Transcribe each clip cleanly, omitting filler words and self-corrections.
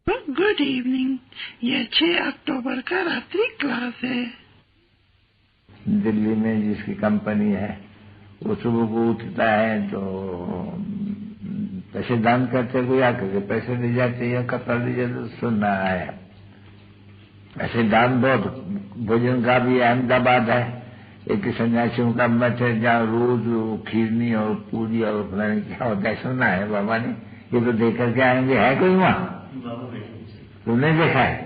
Good evening. यह 6 अक्टूबर का रात्रि क्लास है। दिल्ली में जिसकी कंपनी है वो सुबह को उठता है तो पैसे दान करते कोई आकर के पैसे दे जाते या कपड़ा दे जाते तो सुनना है। ऐसे दान बहुत भोजन का भी अहमदाबाद है एक सन्यासियों का मठ है जहाँ रोज खीरनी और पूरी और फलाने क्या होता है सुना है बाबा ने। ये तो देख करके आएंगे। है कोई वहाँ? तुमने देखा है?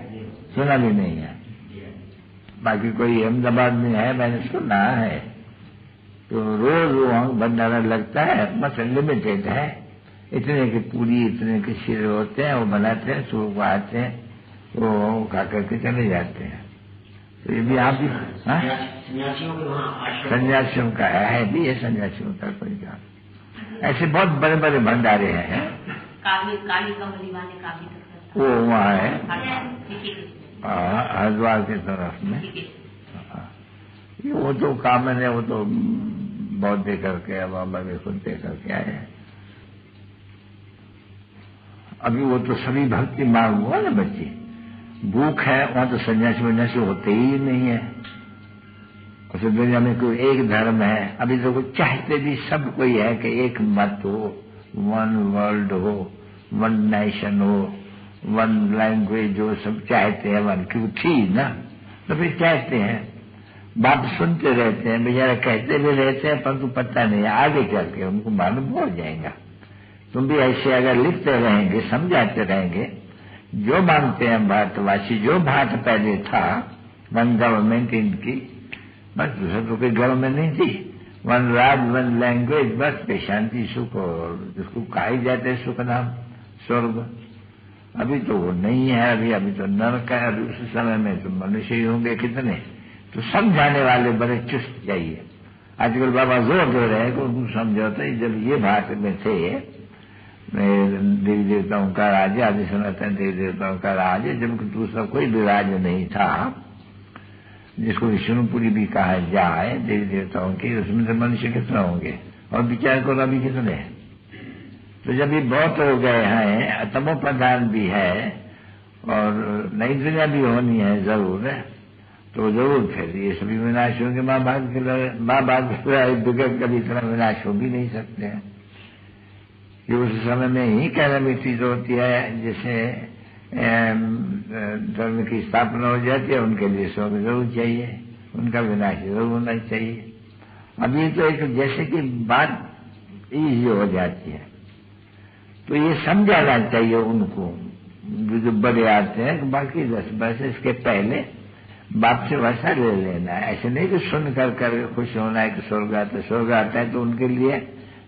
सुना भी नहीं है। बाकी कोई अहमदाबाद में है मैंने सुना है। तो रोज वहाँ भंडारा लगता है बस लिमिटेड है। इतने की पूरी इतने के सिर होते हैं वो बनाते हैं सुबह को आते हैं वो खा करके चले जाते हैं। तो ये भी आप भी सन्यासियों का है भी है सन्यासियों का कोई काम। ऐसे बहुत बड़े बड़े भंडारे हैं। वो वहाँ है हरिद्वार की तरफ में। वो तो कामन है वो तो बहुत दे करके बाबा भी खुद दे करके आए हैं। अभी वो तो सभी भक्ति मांग हुआ ना बच्चे भूख है वहां तो सन्यासी वन्यासी होते ही नहीं है। और फिर दुनिया में कोई एक धर्म है। अभी तो कोई चाहते भी सब कोई है कि एक मत हो वन वर्ल्ड हो वन नेशन हो वन लैंग्वेज हो सब चाहते हैं वन क्यों थी ना तो फिर चाहते हैं बात सुनते रहते हैं बेचारा कहते भी रहते हैं परंतु पता नहीं आगे चल के उनको मालूम हो जाएगा। तुम भी ऐसे अगर लिखते रहेंगे समझाते रहेंगे जो मांगते हैं भारतवासी जो भारत पहले था वन गवर्नमेंट इनकी बस दूसरा तो कोई गवर्नमेंट नहीं थी वन राज वन लैंग्वेज बस पे शांति सुख और जिसको कहा जाते हैं सुख नाम स्वर्ग। अभी तो वो नहीं है। अभी तो नरक है। अभी उस समय में तो मनुष्य ही होंगे कितने। तो समझाने वाले बड़े चुस्त चाहिए। आजकल बाबा जोर दे रहे हैं कि उनको समझाते हैं जब ये भारत में थे देवी देवताओं का राज्य आदि सनातन देवी देवताओं का राज्य जबकि दूसरा कोई भी राज्य नहीं था जिसको विष्णुपुरी भी कहा जाए देवी देवताओं की उसमें तो मनुष्य कितना होंगे और विचार करो अभी कितने। तो जब ये बहुत हो गए हैं तमो प्रधान भी है और नई दुनिया भी होनी है जरूर तो जरूर फिर ये सभी विनाश होंगे। माँ बाप के कभी इतना विनाश हो भी नहीं सकते हैं। ये उस समय में ही कैलेमिटी जो होती है जैसे धर्म की स्थापना हो जाती है उनके लिए स्वर्ग जरूर चाहिए उनका विनाश जरूर होना चाहिए। अभी तो एक जैसे कि बात ईजी हो जाती है तो ये समझाना चाहिए उनको जो बड़े आते हैं। बाकी 10 वर्ष इसके पहले बाप से वैसा ले लेना है। ऐसे नहीं कि सुन कर खुश होना है कि स्वर्ग आता है तो उनके लिए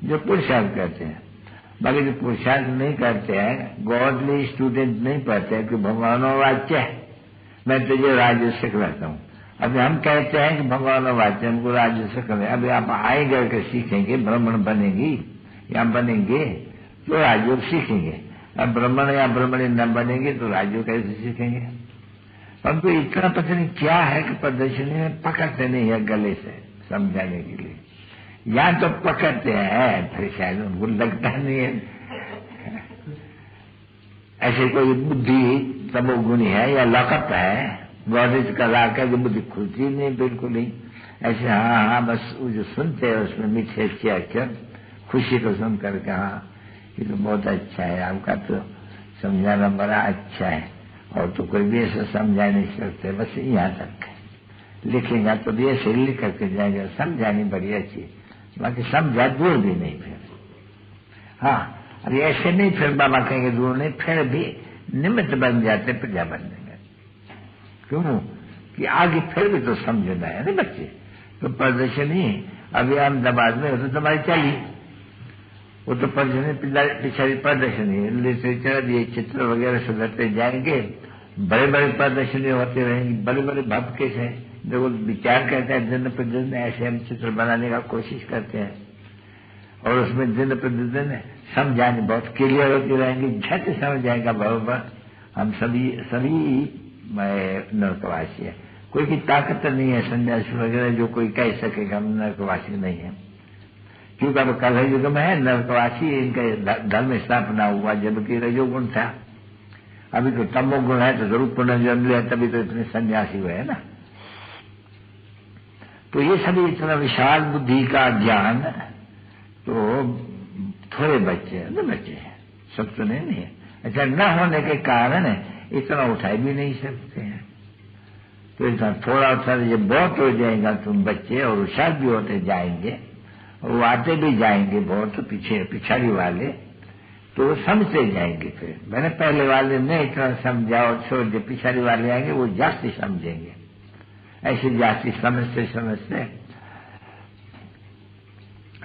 जो पुरुषार्थ करते हैं। बाकी जो पुरुषार्थ नहीं करते हैं गॉडली स्टूडेंट नहीं पढ़ते हैं कि भगवानों वाच्य है मैं तुझे राज्य सिखलाता हूँ। अभी हम कहते हैं कि भगवानों वाच्य हमको राज्य सिखलाए। अभी आप आएंगे करके सीखेंगे ब्राह्मण बनेंगी या बनेंगे तो राजयोग सीखेंगे। अब ब्राह्मण या ब्राह्मणी न बनेंगे तो राजयोग कैसे सीखेंगे। परंतु इतना पता नहीं क्या है कि प्रदर्शनी में पकड़ते नहीं है गले से समझाने के लिए या तो पकड़ते हैं फिर शायद उनको लगता नहीं है। ऐसे कोई बुद्धि तमोगुणी है या लकप है गॉडेज का लाकर जो बुद्धि खुलती नहीं बिल्कुल ही ऐसे हाँ बस वो जो सुनते हैं उसमें मीठे अच्छे अक्षर खुशी को सुन करके हाँ ये तो बहुत अच्छा है आपका तो समझाना बड़ा अच्छा है और तो कोई भी ऐसा समझा नहीं सकते बस यहाँ तक लिखेगा तो भी ऐसे लिख करके जाएगा समझानी बड़ी अच्छी बाकी समझा दूर भी नहीं फिर। हाँ अभी ऐसे नहीं फिर बाबा कहेंगे दूर नहीं फिर भी निमित्त बन जाते प्रजा बन देंगे क्यों कि आगे फिर भी तो समझना है ना बच्चे। तो प्रदर्शनी अभी अहमदाबाद में तो तुम्हारी चली वो तो प्रदर्शनी पिछड़ी प्रदर्शनी लिटरेचर ये चित्र वगैरह सुधरते जाएंगे बड़े बड़े प्रदर्शनी होते रहेंगी बड़े बड़े भक्त के हैं जो विचार करते हैं दिन प्रतिदिन ऐसे हम चित्र बनाने का कोशिश करते हैं और उसमें दिन प्रतिदिन समझाने बहुत क्लियर होती रहेंगी झट समझ जाएगा बराबर। हम सभी नरकवासी है कोई की ताकत नहीं है सन्यासी वगैरह जो कोई कह सकेगा हम नरकवासी नहीं है क्योंकि अब कल युग में है नरकवासी इनका धर्म स्थापना हुआ जबकि रजोगुण था अभी तो तमोगुण है तो जरूर पुनर्जन्म लिया, तभी तो इतने सन्यासी हुए है ना। तो ये सभी इतना विशाल बुद्धि का ज्ञान तो थोड़े बच्चे हैं ना, बच्चे हैं, सब तो नहीं है। अच्छा, न होने के कारण इतना उठाई भी नहीं सकते हैं। तो इतना थोड़ा सा ये बहुत हो जाएगा, तुम बच्चे और होशियार भी होते जाएंगे और वो आते भी जाएंगे बहुत, तो पीछे पिछाड़ी वाले तो समझते जाएंगे। फिर मैंने पहले वाले ने इतना समझा और छोड़ दिया, पिछाड़ी वाले आएंगे वो जास्ती समझेंगे। ऐसे जास्ती समझते समझते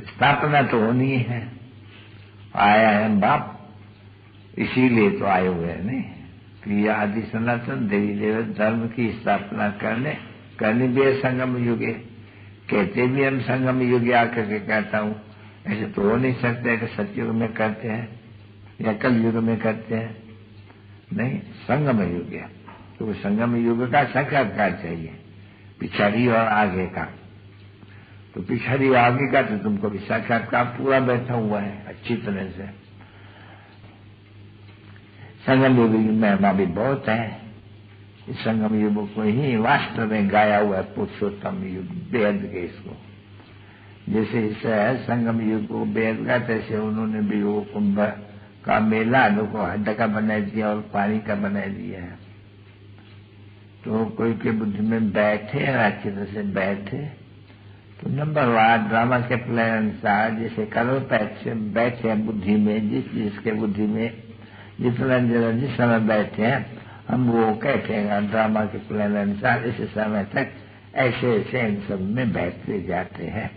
स्थापना तो होनी है। आया है बाप, इसीलिए तो आए हुए हैं नहीं कि आदि सनातन देवी देव धर्म की स्थापना करनी भी है संगम युगे। कहते भी हम संगम युगे आकर के कहता हूं, ऐसे तो हो नहीं सकते कि सतयुग में करते हैं या कल युग में करते हैं, नहीं, संगम युग है। तो संगम युग का साक्षात्कार चाहिए, पिछाड़ी और आगे का। तो पिछाड़ी और आगे का तो तुमको भी साक्षात्कार पूरा बैठा हुआ है अच्छी तरह से। संगम युग की महिमा भी बहुत है। इस संगम युग को ही वास्तव में गाया हुआ है पुरुषोत्तम युग वेद के इसको। जैसे इस संगम युग को वेद का, तैसे उन्होंने भी वो कुंभ का मेला को हड्ड का बना दिया और पानी का बना दिया है। तो कोई के बुद्धि में बैठे अच्छी तरह से बैठे तो नंबरवार ड्रामा के प्लान अनुसार जैसे करो पैसे बैठे बुद्धि में, जिसके बुद्धि में जितना जिस समय बैठे हैं हम वो कहते हैं ड्रामा के प्लान अनुसार इस समय तक ऐसे ऐसे इन सब में बैठते जाते हैं।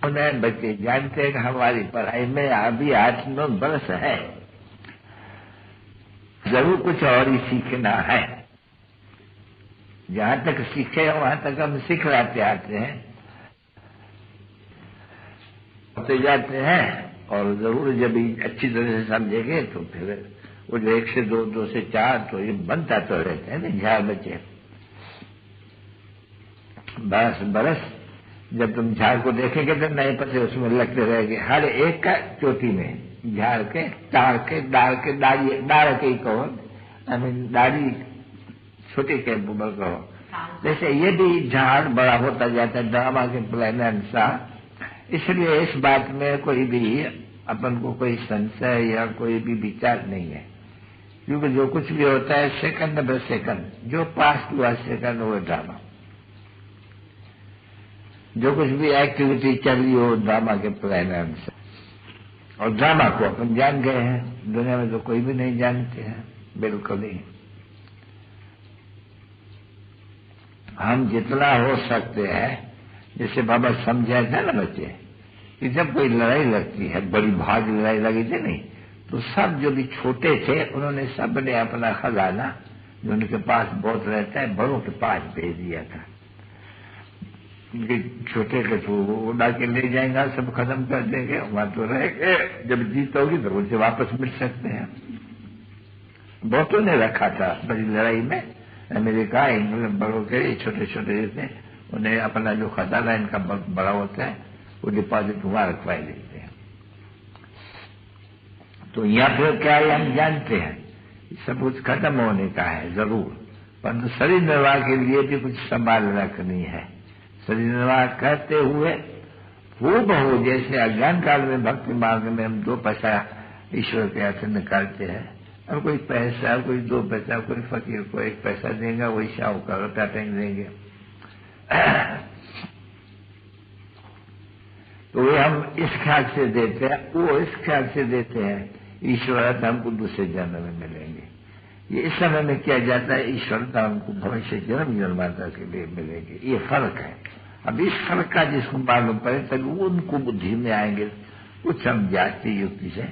उन्हें बच्चे जानते हैं कि हमारी पढ़ाई में अभी 8-9 वर्ष है, जरूर कुछ और ही सीखना है। जहां तक सीखे वहां तक हम सिखलाते आते हैं, होते जाते हैं। और जरूर जब अच्छी तरह से समझेंगे तो फिर वो 1 से 2, 2 से 4 तो ये बनता तो रहते हैं ना झाड़ बच्चे। बरस जब तुम झाड़ को देखेंगे तो नए पत्ते उसमें लगते रहेंगे, हर एक का चोटी में झाड़ के डाल के डाल के ही कहो, दाढ़ी छोटी के बुबल कहो। जैसे ये भी झाड़ बड़ा होता जाता है ड्रामा के प्लान अनुसार। इसलिए इस बात में कोई भी अपन को कोई संशय या कोई भी विचार नहीं है, क्योंकि जो कुछ भी होता है सेकंड बाय सेकंड, जो पास हुआ सेकंड वो ड्रामा। जो कुछ भी एक्टिविटी चल रही हो ड्रामा के प्लान अनुसार। और ड्रामा को अपन जान गए हैं, दुनिया में तो कोई भी नहीं जानते हैं, बिल्कुल नहीं। हम जितना हो सकते हैं, जैसे बाबा समझाया था ना बच्चे कि जब कोई लड़ाई लगती है, बड़ी भारी लड़ाई लगी थी नहीं, तो सब जो भी छोटे थे उन्होंने सब ने अपना खजाना जो उनके पास बहुत रहता है बड़ों के पास भेज दिया था। छोटे के तो उड़ा के ले जाएंगे, सब खत्म कर देंगे, वहां तो रहेंगे, जब जीत होगी तो उनसे वापस मिल सकते हैं। बहुतों ने रखा था बड़ी लड़ाई में, अमेरिका इंग्लैंड बड़ों के छोटे छोटे थे, उन्हें अपना जो खजाना इनका बड़ा होता है वो डिपॉजिट वहां रखवाई देते हैं। तो यहाँ फिर क्या है हम जानते हैं, सब कुछ खत्म होने का है जरूर, परंतु शरीर निर्वाह के लिए भी कुछ संभाल रखनी है। शरीर निर्वाह करते हुए हूबहू जैसे अज्ञान काल में भक्ति मार्ग में हम 2 पैसा ईश्वर के हाथ निकालते हैं, और कोई पैसा, कोई 2 पैसा, कोई फकीर को 1 पैसा देगा, वही शाहूकार टाटेंग देंगे। तो ये हम इस ख्याल से देते हैं, वो इस ख्याल से देते हैं ईश्वरता हमको दूसरे जन्म में मिलेंगे। ये इस समय में किया जाता है, ईश्वरता हमको भविष्य जन्म जन्मांतर के लिए मिलेगी। ये फर्क है। अब इस फर्क का जिसको मालूम पड़े तभी उनको बुद्धि में आएंगे, कुछ हम जाति युक्ति से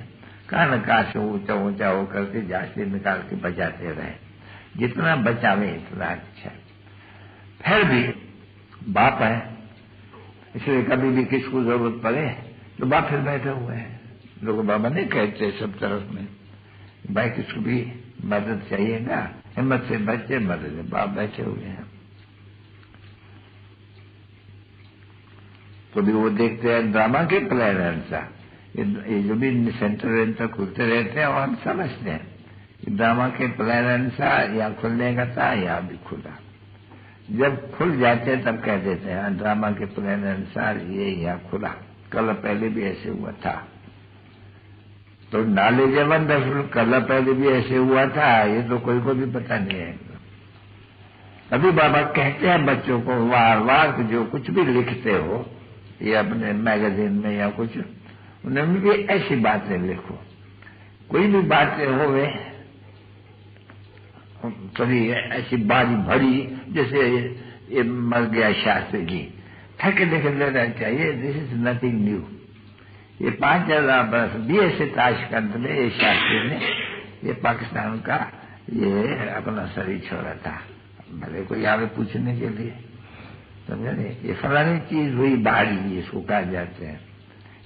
कान का से ऊंचा ऊंचा होकर के जाति निकाल के बचाते रहे, जितना बचावे इतना अच्छा। फिर भी बाप है, इसलिए कभी भी किसको जरूरत पड़े तो बाप फिर बैठे हुए हैं। लोग बाबा नहीं कहते सब तरफ में, भाई किसको भी मदद चाहिए ना, हिम्मत से बच्चे मदद, बाप बैठे हुए हैं। तो भी वो देखते हैं ड्रामा के प्लान अनुसार, ये जो भी सेंटर वेंटर खुलते रहते हैं और हम समझते हैं ड्रामा के प्लान अनुसार या खुलने का था या अभी खुला। जब खुल जाते तब कह देते हैं ड्रामा के प्लान अनुसार ये यहाँ खुला, कल पहले भी ऐसे हुआ था। तो नॉलेज है वंडरफुल, कल पहले भी ऐसे हुआ था, ये तो कोई को भी पता नहीं है। अभी बाबा कहते हैं बच्चों को वार वार जो कुछ भी लिखते हो ये अपने मैगजीन में या कुछ, उनमें भी ऐसी बातें लिखो। कोई भी बातें होवे कभी ऐसी बारी भरी, जैसे ये मर गया शास्त्री जी, ठक देख लेना चाहिए, दिस इज नथिंग न्यू। ये 5000 वर्ष भी ऐसे ताशकंद में ये शास्त्री ने ये पाकिस्तान का ये अपना शरीर छोड़ा था, भले कोई आवे पूछने के लिए, समझे नहीं। ये फलानी चीज हुई बाढ़ी, इसको कहा जाते हैं,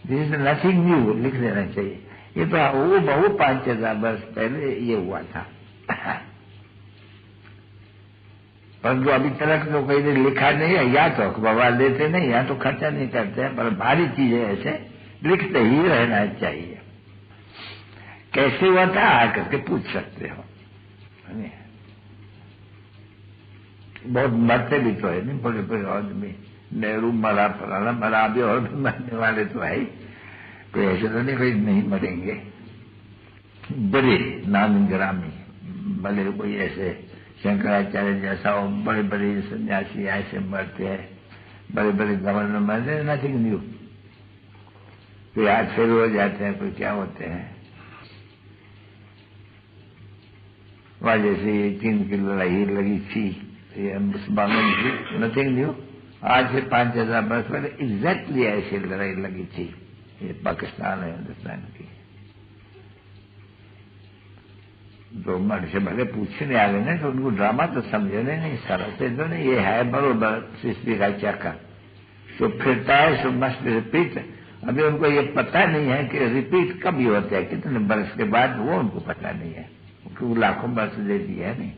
दिस इज नथिंग न्यू, लिख देना चाहिए। ये तो वो बहुत 5000 वर्ष पहले ये हुआ था, परंतु अभी तक तो कोई ने लिखा नहीं है, या तो अखबार देते नहीं, या तो खर्चा नहीं करते हैं, पर भारी चीजें ऐसे लिखते ही रहना चाहिए। कैसे हुआ था आकर के पूछ सकते हो। बहुत मरते भी तो है नहीं, बड़े बड़े आदमी, नेहरू मरा, फलाना मरा, अभी और भी मरने वाले तो है ही, कोई ऐसे तो नहीं कोई नहीं मरेंगे। बड़े नामी ग्रामी, भले कोई ऐसे शंकराचार्य जैसा हो, बड़े बड़े सन्यासी ऐसे मरते हैं, बड़े बड़े गवर्नर मरते हैं, नथिंग न्यू। कोई आज फेल हो जाते हैं, कोई क्या होते हैं। वहां जैसे 3 की लड़ाई लगी थी ये मुसलमानों की, नथिंग न्यू। आज से 5000 वर्ष पहले एग्जैक्टली ऐसी लड़ाई लगी थी, ये पाकिस्तान और हिंदुस्तान की। तो मन से भले पूछने आ गए ना, तो उनको ड्रामा तो समझने नहीं, समझते तो नहीं, ये है बरोबर सृष्टि का चक्कर, तो फिरता है, सो मस्ट रिपीट। अभी उनको ये पता नहीं है कि रिपीट कब ही होता है, कितने बरस के बाद, वो उनको पता नहीं है, क्योंकि लाखों बरस दे दिया है नहीं।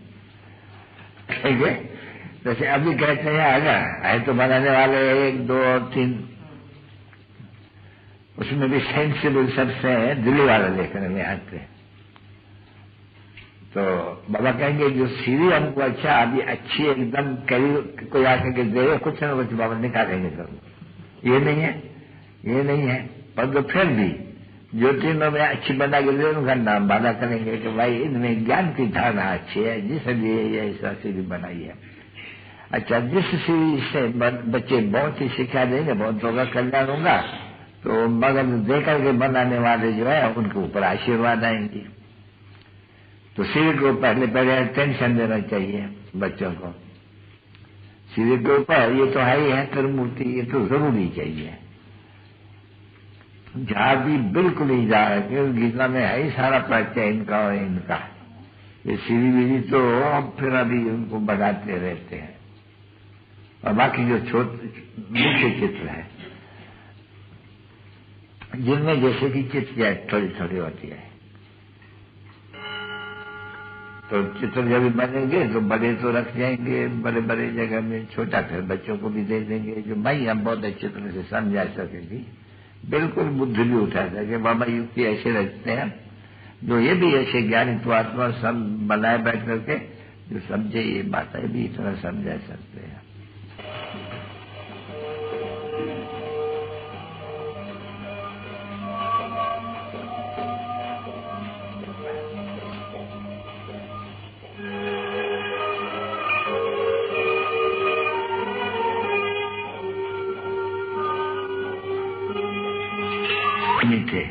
ठीक है, जैसे अभी कहते हैं आए तो बनाने वाले 1, 2 और 3, उसमें भी सेंसिबल सबसे है, दिल्ली वाला देखने में आते हैं। तो बाबा कहेंगे जो सीढ़ी हमको अच्छा अभी अच्छी एकदम करीब कोई आके के दे, कुछ न कुछ बाबा निकालेंगे सब, ये नहीं है, ये नहीं है। पर तो फिर भी जो तीनों में अच्छी बना के दे, उनका नाम वादा करेंगे कि भाई इनमें ज्ञान की धारणा अच्छी है, जिसलिए ये ऐसा सीढ़ी बनाई है। अच्छा, जिस सीढ़ी से बच्चे बहुत ही शिक्षा देंगे, बहुत होगा, कल्याण होगा, तो मगर देकर के बनाने वाले जो है उनके ऊपर आशीर्वाद आएंगे। तो सीढ़ी को पहले टेंशन देना चाहिए बच्चों को। सीढ़ी के ऊपर ये तो है ही है त्रिमूर्ति, ये तो जरूरी चाहिए। जहां भी बिल्कुल ही जा रहे, क्योंकि गीता में है ही सारा परिचय इनका और इनका। ये सीढ़ी विधि तो हम फिर अभी उनको बढ़ाते रहते हैं, और बाकी जो मुख्य चित्र है जिनमें जैसे कि चित्र थोड़ी थोड़ी होती है, तो चित्र जब बनेंगे तो बड़े तो रख जाएंगे बड़े बड़े जगह में, छोटा फिर बच्चों को भी दे देंगे, जो भाई हम बहुत अच्छे तरह से समझा सकेगी, बिल्कुल बुद्धि भी उठा सके। बाबा युक्ति ऐसे रखते हैं जो ये भी ऐसे ज्ञानी तो आत्मा सब बनाए बैठ करके जो समझे ये बातें भी इतना समझा सकते हैं। मीठे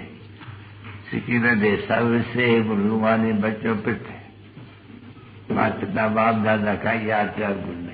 सिकिर दे सबसे बुलवाने बच्चों पे माता बाप दादा का याद कर गुण